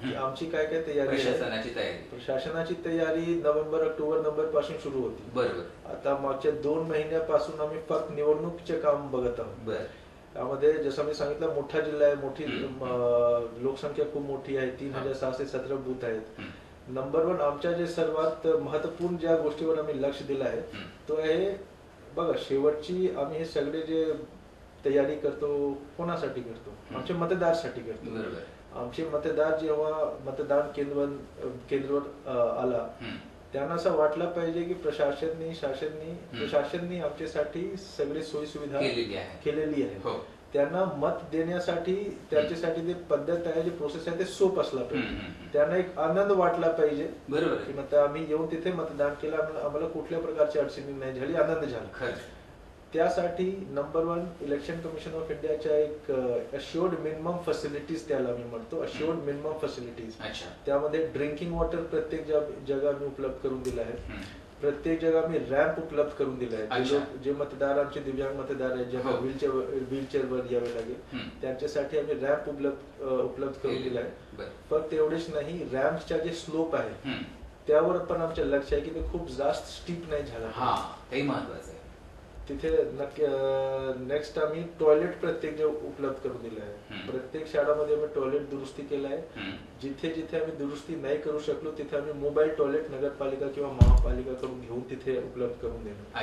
की आमची काय काय तयारी आहे. प्रशासनाची तयारी नोव्हेंबर-ऑक्टोबर पासून सुरू होती. बरोबर. आता मागच्या 2 महिन्यापासून आम्ही फक्त निवडणुकीचे काम बघत आहोत. त्यामध्ये जसं मी सांगितलं, मोठा जिल्हा आहे, मोठी लोकसंख्या खूप मोठी आहे, 3617 बूथ आहेत. नंबर 1 आमच्या जे सर्वात महत्वपूर्ण ज्या गोष्टीवर आम्ही लक्ष दिलं आहे तो आहे, बघा शेवटची आम्ही हे सगळे जे तयारी करतो कोणासाठी करतो, आमच्या मतदारासाठी करतो. आमचे मतदार जेव्हा मतदान केंद्रावर आला त्यांना असं वाटलं पाहिजे की प्रशासननी आमच्यासाठी सगळी सोयी सुविधा केलेली आहे. त्यांना मत देण्यासाठी त्यांच्यासाठी जे पद्धत आहे, जे प्रोसेस आहे ते सोप असला पाहिजे. त्यांना एक आनंद वाटला पाहिजे की मग आम्ही येऊन तिथे मतदान केलं, आम्हाला कुठल्या प्रकारची अडचणी नाही झाली, आनंद झाला. त्यासाठी नंबर 1 इलेक्शन कमिशन ऑफ इंडियाच्या एक अश्योर्ड मिनिमम फॅसिलिटीज त्याला मी म्हणतो, अश्योर्ड मिनिमम फॅसिलिटीज. त्यामध्ये ड्रिंकिंग वॉटर प्रत्येक जागा आम्ही उपलब्ध करून दिला आहे. प्रत्येक जागा आम्ही रॅम्प उपलब्ध करून दिला आहे. जे मतदार आमचे दिव्यांग मतदार आहेत, ज्यांना व्हीलचेअरवर यावे लागेल, त्यांच्यासाठी आम्ही रॅम्प उपलब्ध करून दिला आहे. फक्त एवढेच नाही, रॅम्पच्या जे स्लोप आहे त्यावर पण आमचं लक्ष आहे की ते खूप जास्त स्टीप नाही झाला. हे महत्वाचं आहे. तिथे नेक्स्ट आम्ही टॉयलेट प्रत्येक उपलब्ध करून दिलं आहे. प्रत्येक शाळामध्ये आम्ही टॉयलेट दुरुस्ती केलं आहे. जिथे जिथे आम्ही दुरुस्ती नाही करू शकलो तिथे आम्ही मोबाईल टॉयलेट नगरपालिका किंवा महापालिका कडून घेऊन तिथे उपलब्ध करून देणार.